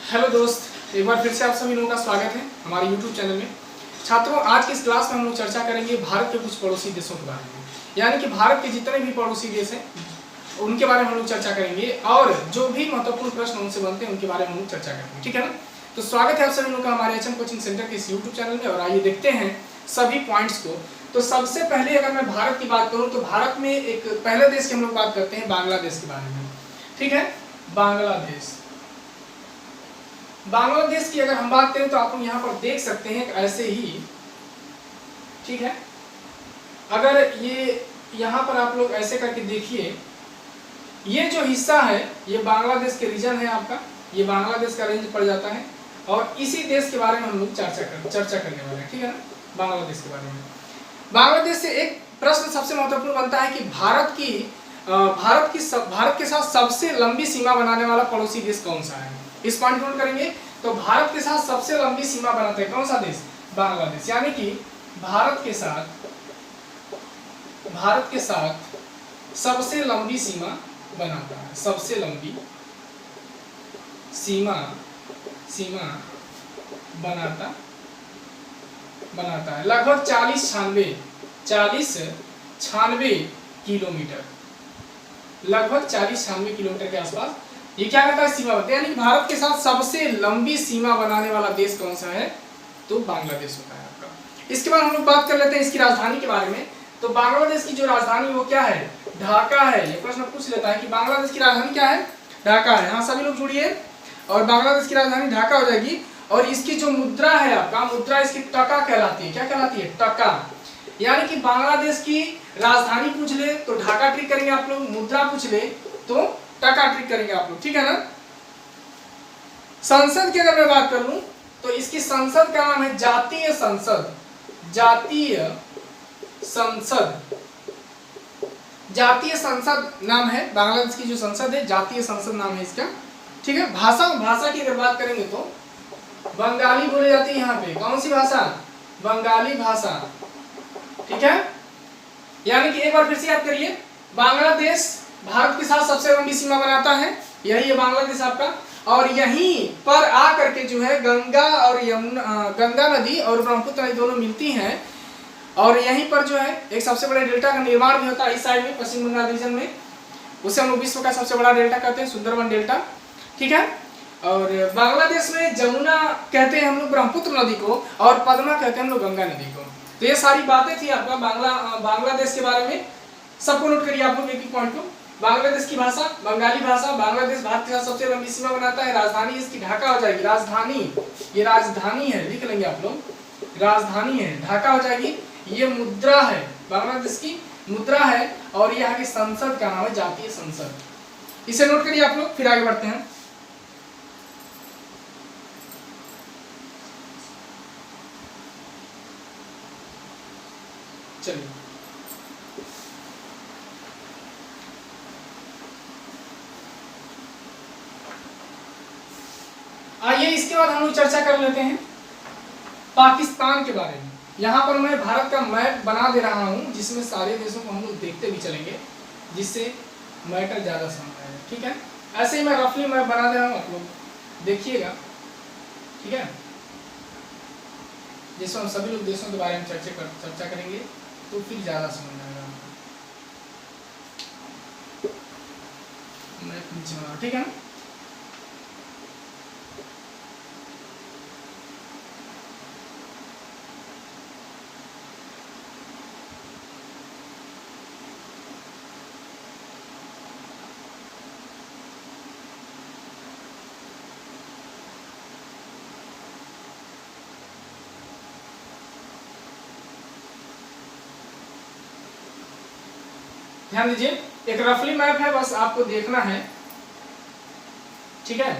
Hello दोस्त, एक बार फिर से आप सभी लोगों का स्वागत है हमारे YouTube चैनल में। छात्रों, आज की इस क्लास में हम लोग चर्चा करेंगे भारत के कुछ पड़ोसी देशों के बारे में, यानी कि भारत के जितने भी पड़ोसी देश हैं उनके बारे में हम लोग चर्चा करेंगे और जो भी महत्वपूर्ण प्रश्न उनसे बनते हैं उनके बारे में हम लोग चर्चा करेंगे। ठीक है ना? तो स्वागत है आप सभी लोगों का हमारे HM कोचिंग सेंटर के इस YouTube चैनल में। और आइए देखते हैं सभी पॉइंट्स को। तो सबसे पहले अगर मैं भारत की बात करूँ तो भारत में एक पहले देश की हम लोग बात करते हैं बांग्लादेश के बारे में। ठीक है, बांग्लादेश की अगर हम बात करें तो आप लोग यहाँ पर देख सकते हैं ऐसे ही। ठीक है, अगर ये यहाँ पर आप लोग ऐसे करके देखिए, ये जो हिस्सा है ये बांग्लादेश के रीजन है आपका, ये बांग्लादेश का रेंज पड़ जाता है। और इसी देश के बारे में हम लोग चर्चा करने वाले हैं। ठीक है ना, बांग्लादेश के बारे में। बांग्लादेश से एक प्रश्न सबसे महत्वपूर्ण बनता है कि भारत के साथ सबसे लंबी सीमा बनाने वाला पड़ोसी देश कौन सा है। इस पॉइंट नोट करेंगे। तो भारत के साथ सबसे लंबी सीमा बनाता है कौन सा देश? बांग्लादेश। यानी कि भारत के साथ सबसे लंबी सीमा बनाता है, सबसे लंबी सीमा बनाता है लगभग 40-96 किलोमीटर, लगभग 40-96 किलोमीटर के आसपास ये क्या कहता है सीमा बनाता है। यानी भारत के साथ सबसे लंबी सीमा बनाने वाला देश कौन सा है? तो बांग्लादेश होता है आपका। इसके बाद हम लोग बात कर लेते हैं इसकी राजधानी के बारे में। तो बांग्लादेश की जो राजधानी वो क्या है? ढाका है। ये प्रश्न पूछ लेता है कि बांग्लादेश की राजधानी क्या है? ढाका है। हाँ, सभी लोग जुड़िए। और बांग्लादेश की राजधानी ढाका हो जाएगी। और इसकी जो मुद्रा है आपका, मुद्रा इसकी टका कहलाती है। क्या कहलाती है? टका। यानी कि बांग्लादेश की राजधानी पूछ ले तो ढाका ट्रिक करेंगे आप लोग, मुद्रा पूछ ले तो टका ट्रिक करेंगे आप लोग। ठीक है ना? संसद की अगर मैं बात करूं तो इसकी संसद का नाम है जातीय संसद। जातीय संसद नाम है बांग्लादेश की जो संसद है, जातीय संसद नाम है इसका। ठीक है। भाषा की अगर बात करेंगे तो बंगाली बोली जाती है यहाँ पे। कौन सी भाषा? बंगाली भाषा। ठीक है। यानी कि एक बार फिर से याद करिए, बांग्लादेश भारत के साथ सबसे लंबी सीमा बनाता है, यही है बांग्लादेश आपका। और यहीं पर आकर के जो है गंगा नदी और ब्रह्मपुत्र नदी दोनों मिलती हैं। और यहीं पर जो है एक सबसे बड़े डेल्टा का निर्माण भी होता है इस साइड में, पश्चिम बंगाल रीजन में। उसे हम लोग विश्व का सबसे बड़ा डेल्टा कहते हैं, सुंदरबन डेल्टा। ठीक है। और बांग्लादेश में जमुना कहते हैं हम लोग ब्रह्मपुत्र नदी को, और पद्मा कहते हैं हम लोग गंगा नदी को। तो ये सारी बातें थी आपका बांग्लादेश के बारे में। सबको नोट करिए आप लोग एक पॉइंट को। बांग्लादेश की भाषा बंगाली भाषा। बांग्लादेश भारत के साथ सबसे लंबी सीमा बनाता है। राजधानी इसकी ढाका हो जाएगी। ये राजधानी है, लिख लेंगे आप लोग, राजधानी है, ढाका हो जाएगी। ये मुद्रा है, बांग्लादेश की मुद्रा है। और यहाँ की संसद का नाम है जातीय संसद। इसे नोट करिए आप लोग, फिर आगे बढ़ते हैं। चलिए, आइए इसके बाद हम लोग चर्चा कर लेते हैं पाकिस्तान के बारे में। यहाँ पर मैं भारत का मैप बना दे रहा हूँ जिसमें सारे देशों को हम लोग देखते भी चलेंगे, जिससे मैटर ज़्यादा समझ आएगा। ठीक है। ऐसे ही मैं रफली मैप बना दे रहा हूँ, आप लोग देखिएगा। ठीक है, जिसमें हम सभी लोग देशों के बारे में चर्चा करेंगे तो फिर ज़्यादा समझ आएगा। मैप नीचे बना, ठीक है ना? ध्यान दीजिए, एक रफली मैप है, बस आपको देखना है। ठीक है।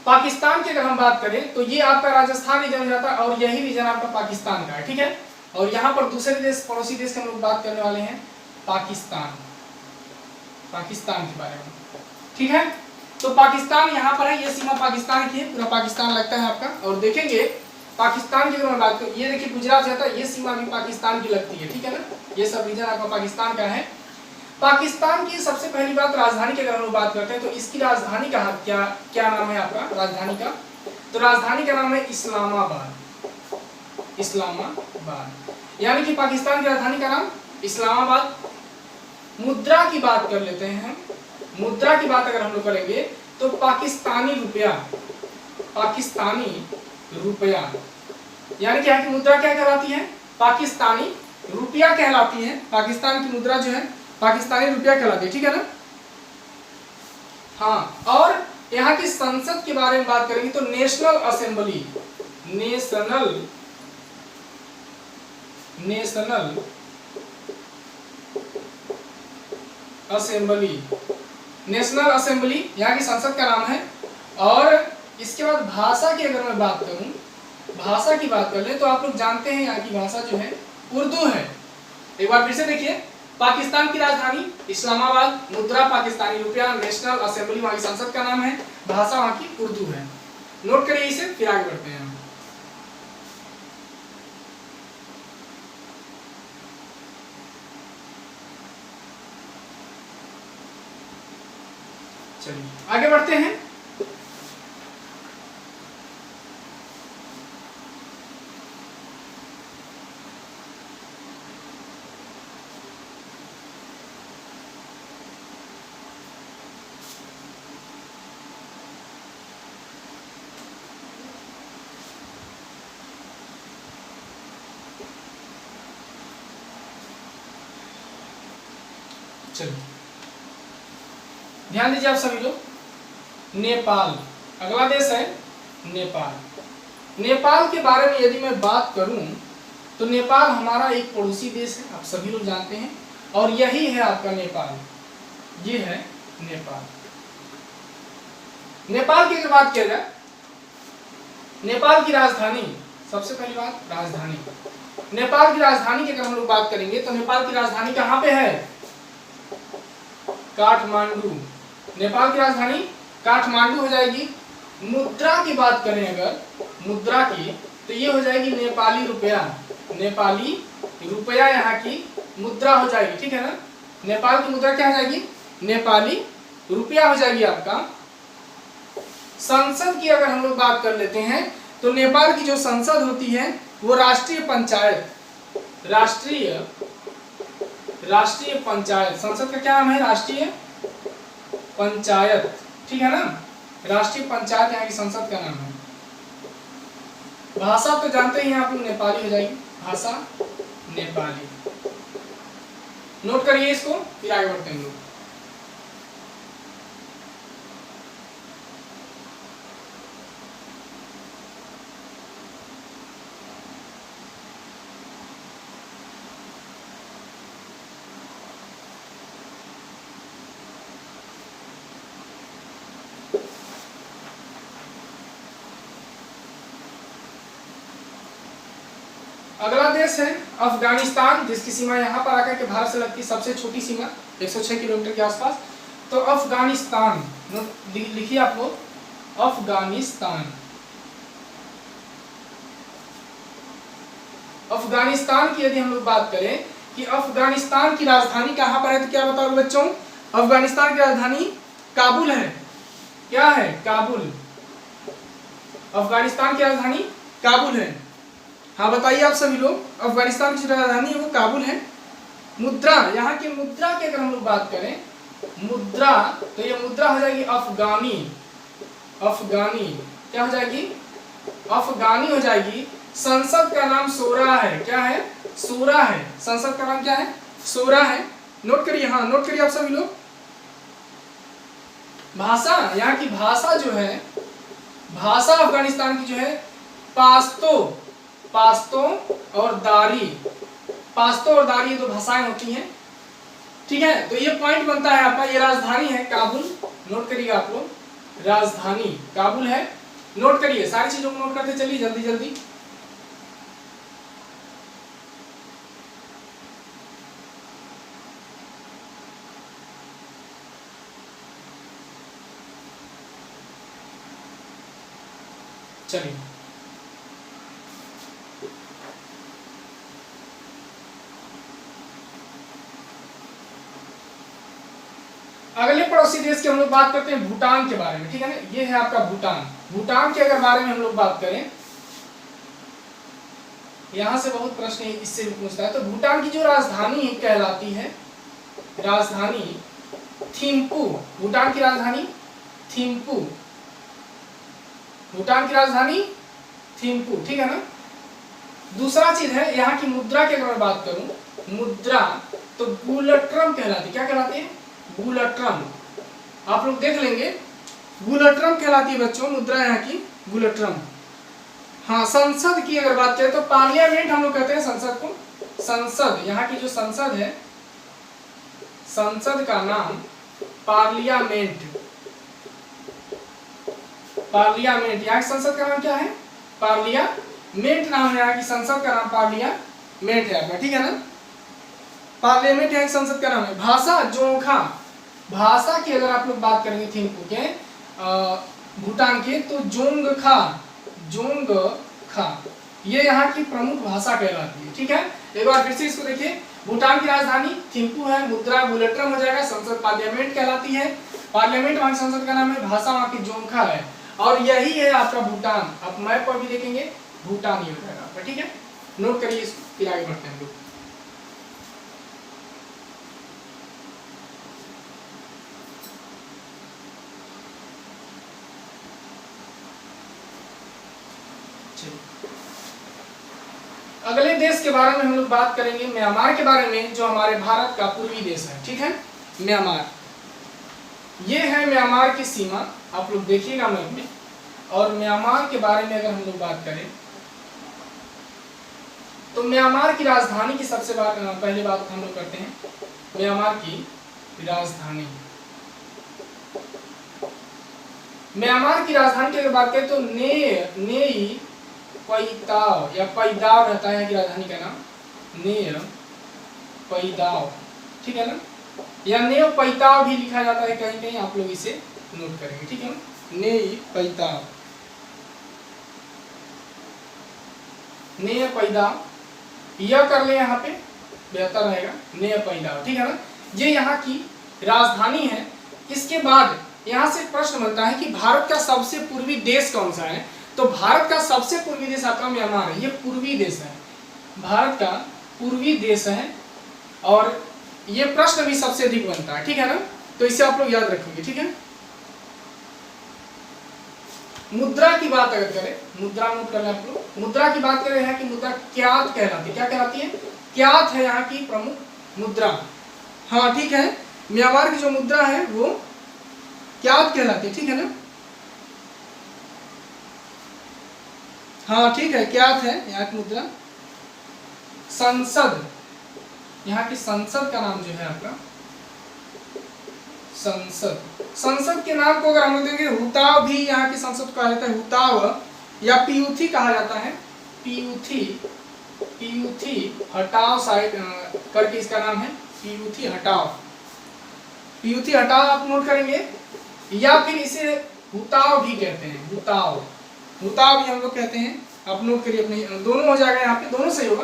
पाकिस्तान की अगर हम बात करें तो ये आपका राजस्थान रीजन हो जाता है और यही रीजन आपका पाकिस्तान का है। ठीक है। और यहाँ पर दूसरे देश, पड़ोसी देश के हम लोग बात करने वाले हैं पाकिस्तान के बारे में। ठीक है। तो पाकिस्तान यहाँ पर है, ये सीमा पाकिस्तान की है, पूरा पाकिस्तान लगता है आपका। और देखेंगे पाकिस्तान की अगर मैं बात करूँ, ये देखिए गुजरात जाता है, ये सीमा भी पाकिस्तान की लगती है। ठीक है ना? ये सब रीजन आपका पाकिस्तान का है। पाकिस्तान की सबसे पहली बात राजधानी की अगर हम लोग बात करते हैं तो इसकी राजधानी का क्या क्या नाम है आपका राजधानी का? तो राजधानी का नाम है इस्लामाबाद। इस्लामाबाद यानी कि पाकिस्तान की राजधानी का नाम इस्लामाबाद। मुद्रा की बात कर लेते हैं हम। मुद्रा की बात अगर हम लोग करेंगे तो पाकिस्तानी रुपया, पाकिस्तानी रुपया यानी कि यहाँ की मुद्रा क्या कहलाती है? पाकिस्तानी रुपया कहलाती है। पाकिस्तान की मुद्रा जो है पाकिस्तानी रुपया कहलाती है, ठीक है ना? हाँ, और यहाँ की संसद के बारे में बात करेंगे तो national assembly, national assembly, national assembly यहाँ की संसद का नाम है। और इसके बाद भाषा की अगर मैं बात करूं, भाषा की बात कर ले तो आप लोग जानते हैं यहाँ की भाषा जो है उर्दू है। एक बार फिर से देखिए, पाकिस्तान की राजधानी इस्लामाबाद, मुद्रा पाकिस्तानी रुपया, नेशनल असेंबली वहां की संसद का नाम है, भाषा वहां की उर्दू है। नोट करिए इसे, फिर आगे बढ़ते हैं। चलिए आगे बढ़ते हैं। चलिए ध्यान दीजिए आप सभी लोग, नेपाल अगला देश है। नेपाल, नेपाल के बारे में यदि मैं बात करूं तो नेपाल हमारा एक पड़ोसी देश है, आप सभी लोग जानते हैं, और यही है आपका नेपाल, ये है नेपाल। नेपाल की अगर बात किया जाए, नेपाल की राजधानी, सबसे पहली बात राजधानी, नेपाल की राजधानी की अगर हम लोग बात करेंगे तो नेपाल की राजधानी कहाँ पे है? काठमांडू। नेपाल की राजधानी काठमांडू हो जाएगी। मुद्रा की बात करें अगर, मुद्रा की, तो ये हो जाएगी नेपाली रुपया, नेपाली रुपया यहाँ की मुद्रा हो जाएगी, ठीक है ना? नेपाल की मुद्रा क्या हो जाएगी? नेपाली रुपया हो जाएगी आपका। संसद की अगर हम लोग बात कर लेते हैं तो नेपाल की जो संसद होती है वो राष्ट्रीय पंचायत, राष्ट्रीय पंचायत, संसद का क्या नाम है? राष्ट्रीय पंचायत, ठीक है ना? राष्ट्रीय पंचायत यहाँ की संसद का नाम है। भाषा तो जानते ही आप लोग, नेपाली हो जाएगी, भाषा नेपाली। नोट करिए इसको, फिर आगे बढ़ते हैं लोग। अगला देश है अफगानिस्तान, जिसकी सीमा यहाँ पर आकर के भारत से लगती है, सबसे छोटी सीमा 106 किलोमीटर के आसपास। तो अफगानिस्तान लिखिए आप लोग, अफगानिस्तान। अफगानिस्तान की यदि हम लोग बात करें कि अफगानिस्तान की राजधानी कहाँ पर है, तो क्या बताओ बच्चों? अफगानिस्तान की राजधानी काबुल है। क्या है? काबुल। अफगानिस्तान की राजधानी काबुल है। हाँ बताइए आप सभी लोग, अफगानिस्तान की राजधानी है वो काबुल है। मुद्रा, यहाँ की मुद्रा की अगर हम लोग बात करें, मुद्रा, तो ये मुद्रा हो जाएगी अफगानी, अफगानी क्या हो जाएगी? अफगानी हो जाएगी। संसद का नाम सोरा है। क्या है? सोरा है। संसद का नाम क्या है? सोरा है। नोट करिए, हाँ नोट करिए आप सभी लोग। भाषा, यहाँ की भाषा जो है, भाषा अफगानिस्तान की जो है पाश्तो, पाश्तो और दारी, पाश्तो और दारी, ये दो भाषाएं होती हैं, ठीक है? तो ये पॉइंट बनता है आपका। ये राजधानी है काबुल, नोट करिएगा आप लोग, राजधानी काबुल है। नोट करिए, सारी चीजों को नोट करते चलिए जल्दी जल्दी। चलिए अगले पड़ोसी देश की हम लोग बात करते हैं भूटान के बारे में, ठीक है ना। ये है आपका भूटान। भूटान के अगर बारे में हम लोग बात करें, यहां से बहुत प्रश्न इससे भी पूछता है। तो भूटान की जो राजधानी कहलाती है, राजधानी थिम्पू। भूटान की राजधानी थिम्पू। भूटान की राजधानी थिम्पू, ठीक है ना। दूसरा चीज है यहाँ की मुद्रा की अगर मैं बात करूं, मुद्रा तो गुलट्रम कहलाती है। क्या कहलाती है? गुलट्रम। आप लोग देख लेंगे, गुलट्रम कहलाती है बच्चों मुद्रा यहाँ की, गुलट्रम। हाँ, संसद की अगर बात करें तो पार्लियामेंट हम लोग कहते हैं संसद को। संसद, यहाँ की जो संसद है, संसद का नाम पार्लियामेंट। पार्लियामेंट, यहाँ की संसद का नाम क्या है? पार्लियामेंट नाम है यहाँ की संसद का नाम, पार्लियामेंट है आपका, ठीक है ना। पार्लियामेंट यहाँ की संसद का नाम है। भाषा जोंगखा। भाषा की अगर आप लोग बात करेंगे थिम्पू के, भूटान के, तो जोंगखा, जोंगखा ये यहाँ की प्रमुख भाषा कहलाती है, ठीक है। एक बार फिर से इसको देखिए, भूटान की राजधानी थिम्पू है, मुद्रा गुलट्रम हो जाएगा, संसद पार्लियामेंट कहलाती है। पार्लियामेंट वहाँ की संसद का नाम है, भाषा वहाँ की जोंगखा है, और यही है आपका भूटान। आप मैप पर भी देखेंगे भूटान ही हो जाएगा आपका, ठीक है। नोट करिए इसको, फिर आगे बढ़ते हैं लोग। अगले देश के बारे में हम लोग बात करेंगे म्यांमार के बारे में, जो हमारे भारत का पूर्वी देश है, ठीक है। म्यांमार, ये है म्यांमार की सीमा, आप लोग देखिएगा मैप में। और म्यांमार के बारे में अगर हम लोग बात करें तो म्यांमार की राजधानी की सबसे पहले बात हम लोग करते हैं, म्यांमार की राजधानी। म्यांमार की राजधानी की अगर बात करें तो नेई पैताव या पैदाव रहता है यहाँ की राजधानी का नाम, नेय पैदाव, ठीक है ना। या नेय पैताव भी लिखा जाता है कहीं कहीं, आप लोग इसे नोट करेंगे, ठीक है ना। नेय पैताव, नेय पैदाव, यह कर ले यहाँ पे बेहतर रहेगा, नेय पैदाव, ठीक है ना। ये यहाँ की राजधानी है। इसके बाद यहाँ से प्रश्न बनता है कि भारत का सबसे पूर्वी देश कौन सा है। तो भारत का सबसे पूर्वी देश आपका म्यांमार है, ये पूर्वी देश है, भारत का पूर्वी देश है। और ये प्रश्न भी सबसे अधिक बनता है, ठीक है ना। तो इसे आप लोग याद रखेंगे, ठीक है। मुद्रा की बात अगर करें, मुद्रा नोट कर लें आप लोग। मुद्रा की बात करें यहाँ की मुद्रा क्यात कहलाती है। क्या कहलाती है? क्यात है यहाँ की प्रमुख मुद्रा। हाँ ठीक है, म्यांमार की जो मुद्रा है वो क्यात कहलाती है, ठीक है ना। हाँ ठीक है, क्यात है यहाँ की मुद्रा। संसद, यहाँ की संसद का नाम जो है आपका संसद। संसद के नाम को अगर हम लोग देखें, हुताव भी यहाँ की संसद कहा जाता है, हुताव या पीयूथी कहा जाता है, पीयूथी, पीयूथी हटाव साइड करके इसका नाम है, पीयूथी हटाव। पीयूथी हटाव आप नोट करेंगे, या फिर इसे हुताव भी कहते हैं, हुताव, हुताव भी हम लोग कहते हैं। आप नोट करिए, अपने दोनों हो जाएगा, यहाँ पे दोनों सही होगा,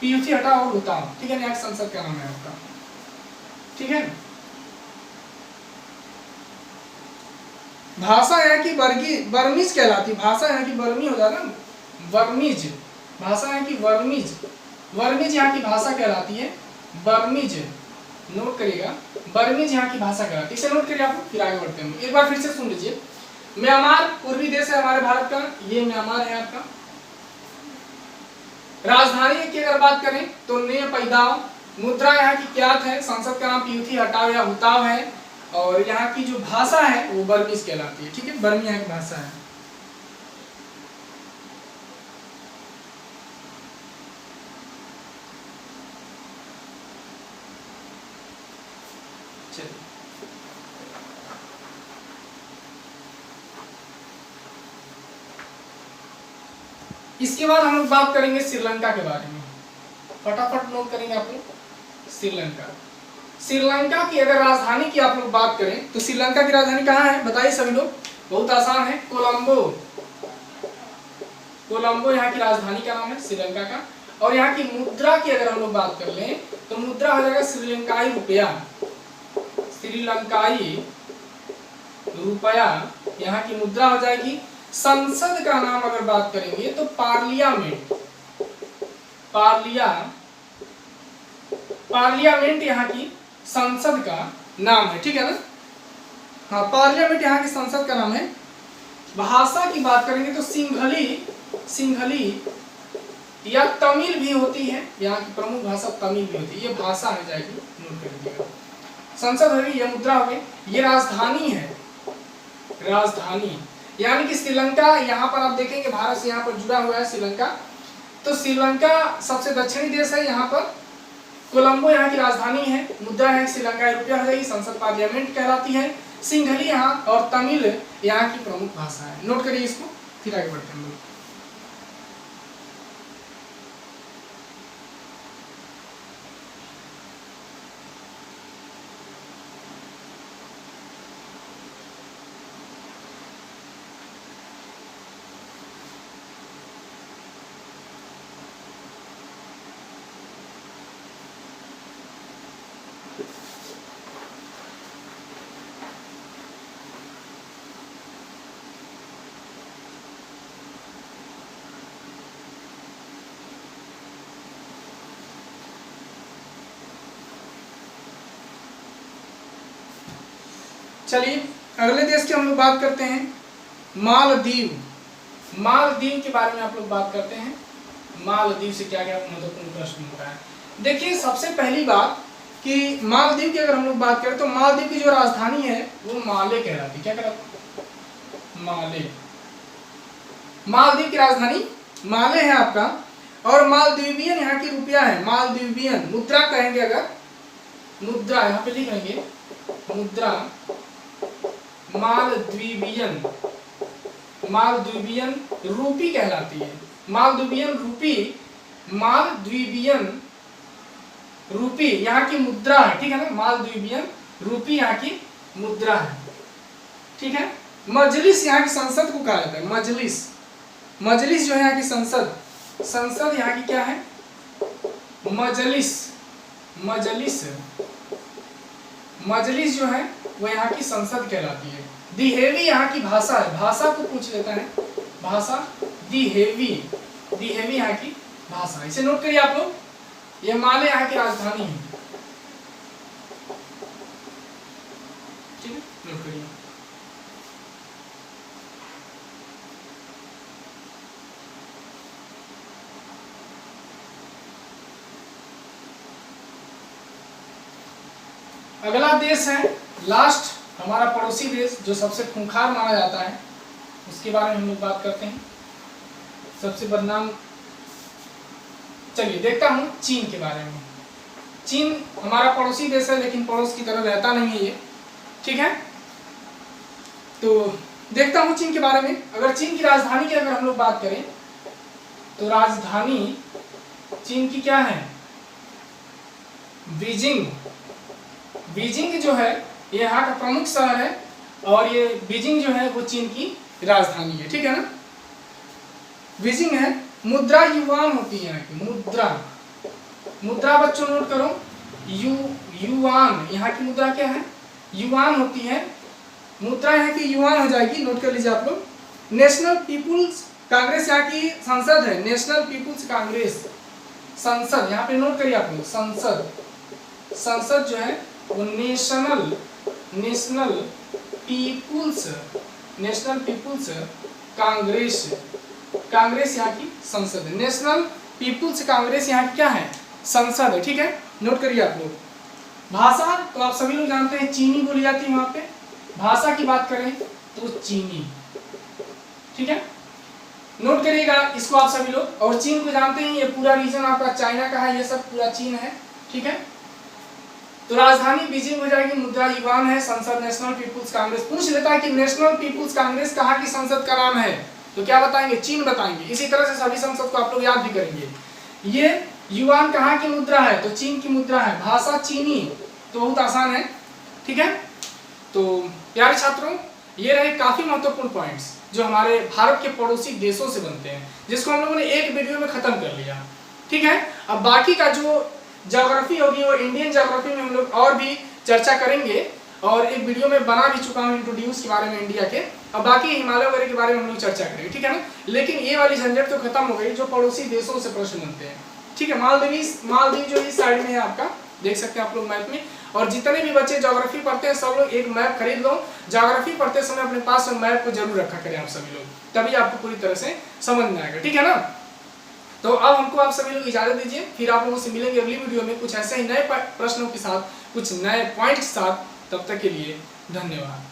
पीयूथी हटाव और हुताव, ठीक है। यहाँ संसद का नाम है आपका, ठीक है। भाषा यहाँ की बर्मीज कहलाती, भाषा यहाँ की बर्मी हो जाता ना, बर्मीज, भाषा यहाँ की बर्मीज, बर्मीज यहाँ की भाषा कहलाती है, बर्मीज नोट करिएगा, बर्मीज यहाँ की भाषा कहलाती है, इसे नोट करिए आप, फिर आगे बढ़ते हैं। एक बार फिर से सुन लीजिए, म्यांमार पूर्वी देश है हमारे भारत का, ये म्यांमार है आपका। राजधानी की अगर बात करें तो नय पैदाव, मुद्रा यहाँ की क्यात है, संसद का नाम पीयूथी हटाव या हुताव है, और यहाँ की जो भाषा है वो बर्मीज कहलाती है, ठीक है। बर्मी यहाँ की भाषा है। चलिए इसके बाद हम लोग बात करेंगे श्रीलंका के बारे में, फटाफट नोट करेंगे आप लोग। श्रीलंका, श्रीलंका की अगर राजधानी की आप लोग बात करें तो श्रीलंका की राजधानी कहाँ है बताइए सभी लोग, बहुत आसान है, कोलंबो। कोलंबो यहाँ की राजधानी का नाम है श्रीलंका का। और यहाँ की मुद्रा की अगर हम लोग बात कर लें तो मुद्रा हो जाएगा श्रीलंकाई रुपया, श्रीलंकाई रुपया यहाँ की मुद्रा हो जाएगी। संसद का नाम अगर बात करेंगे तो पार्लियामेंट, पार्लियामेंट यहाँ की संसद का नाम है, ठीक है ना। हाँ, पार्लियामेंट यहाँ की संसद का नाम है। भाषा की बात करेंगे तो सिंहली या तमिल भी होती है, यहाँ की प्रमुख भाषा तमिल भी होती है, ये भाषा हो जाएगी, नोट कर लीजिएगा। संसद हो गई, ये मुद्रा हो गई, ये राजधानी है, राजधानी यानी कि श्रीलंका। यहाँ पर आप देखेंगे भारत से यहाँ पर जुड़ा हुआ है श्रीलंका, तो श्रीलंका सबसे दक्षिणी देश है। यहाँ पर कोलंबो यहाँ की राजधानी है, मुद्रा है श्रीलंका रुपया हो जाएगी, संसद पार्लियामेंट कहलाती है। सिंहली यहाँ और तमिल यहाँ की प्रमुख भाषा है, नोट करिए इसको, फिर आगे बढ़ते हैं। चलिए अगले देश की हम लोग बात करते हैं, मालदीव। मालदीव के बारे में आप लोग बात करते हैं, मालदीव से क्या क्या महत्वपूर्ण प्रश्न होता है। देखिए सबसे पहली बात कि मालदीव की अगर हम लोग बात करें तो मालदीव की जो राजधानी है वो माले कहलाती है। क्या कहलाती? माले। मालदीव की राजधानी माले है आपका। और मालदीवियन यहाँ की रुपया है, मालदीवियन मुद्रा कहेंगे अगर, मुद्रा यहाँ पे लिख लेंगे, मुद्रा मालदीवियन, मालदीवियन रूपी कहलाती है, मालदीवियन रूपी, मालदीवियन रूपी यहाँ की मुद्रा है, ठीक है ना। मालदीवियन रूपी यहाँ की मुद्रा है, ठीक है। मजलिस यहाँ की संसद को कहा जाता है, मजलिस। मजलिस जो है यहाँ की संसद, संसद यहाँ की क्या है? मजलिस। मजलिस, मजलिस जो है वो यहाँ की संसद कहलाती है। दिहेवी यहाँ की भाषा है, भाषा को पूछ लेता है, भाषा दिहेवी, दिहेवी यहाँ की भाषा। इसे नोट करिए आप लोग, ये माले यहाँ की राजधानी है, ठीक है, नोट करिए। अगला देश है लास्ट, हमारा पड़ोसी देश जो सबसे खूंखार माना जाता है, उसके बारे में हम लोग बात करते हैं। सबसे बदनाम, चलिए देखता हूँ चीन के बारे में। चीन हमारा पड़ोसी देश है लेकिन पड़ोस की तरह रहता नहीं है ये, ठीक है। तो देखता हूँ चीन के बारे में। अगर चीन की राजधानी की अगर हम लोग बात करें तो राजधानी चीन की क्या है? बीजिंग। बीजिंग जो है ये यहाँ का प्रमुख शहर है और ये बीजिंग जो है वो चीन की राजधानी है, ठीक है ना। बीजिंग है। मुद्रा युआन होती है यहाँ की, मुद्रा, मुद्रा बच्चों नोट करो, युआन यहाँ की मुद्रा क्या है? युआन होती है, मुद्रा यहाँ की युआन हो जाएगी, नोट कर लीजिए आप लोग। नेशनल पीपुल्स कांग्रेस यहाँ की संसद है, नेशनल पीपुल्स कांग्रेस संसद, यहाँ पे नोट करिए आप लोग, संसद। संसद जो है वो National, National People's, National People's Congress, Congress यहाँ की संसद है। नेशनल पीपुल्स कांग्रेस यहाँ की क्या है? संसद है, ठीक है, नोट करिए आप लोग। भाषा तो आप सभी लोग जानते हैं चीनी बोली जाती है वहां पे। भाषा की बात करें तो चीनी, ठीक है, नोट करिएगा इसको आप सभी लोग। और चीन को जानते हैं, ये पूरा रीजन आपका चाइना का है, ये सब पूरा चीन है, ठीक है। तो राजधानी बीजिंग हो जाएगी, मुद्रा युआन है, संसद नेशनल पीपुल्स कांग्रेस। पूछ लेता है कि नेशनल पीपुल्स कांग्रेस कहाँ की संसद का नाम है, तो क्या बताएंगे? चीन बताएंगे। इसी तरह से सभी संसद को आप लोग याद भी करेंगे। ये युआन कहाँ की मुद्रा है? तो चीन की मुद्रा है। भाषा चीनी, तो बहुत आसान है, ठीक है। तो प्यारे छात्रों, ये रहे काफी महत्वपूर्ण पॉइंट्स जो हमारे भारत के पड़ोसी देशों से बनते हैं, जिसको हम लोगों ने एक वीडियो में खत्म कर लिया, ठीक है। अब बाकी का जो ज्योग्राफी होगी वो इंडियन ज्योग्राफी में हम लोग और भी चर्चा करेंगे। और एक वीडियो में बना भी चुका हूँ इंट्रोड्यूस के बारे में इंडिया के। अब बाकी हिमालय वगैरह के बारे में हम लोग चर्चा करेंगे, ठीक है ना। लेकिन ये वाली झंझट तो खत्म हो गई जो पड़ोसी देशों से प्रश्न बनते हैं, ठीक है। मालदीव जो इस साइड में है आपका, देख सकते हैं आप लोग मैप में। और जितने भी बच्चे ज्योग्राफी पढ़ते हैं सब लोग एक मैप खरीद लो। ज्योग्राफी पढ़ते समय अपने पास मैप को जरूर रखा करें आप सभी लोग, तभी आपको पूरी तरह से समझ में आएगा, ठीक है ना। तो अब हमको आप सभी लोग इजाजत दीजिए, फिर आप लोगों से मिलेंगे अगली वीडियो में कुछ ऐसे ही नए प्रश्नों के साथ, कुछ नए पॉइंट के साथ। तब तक के लिए धन्यवाद।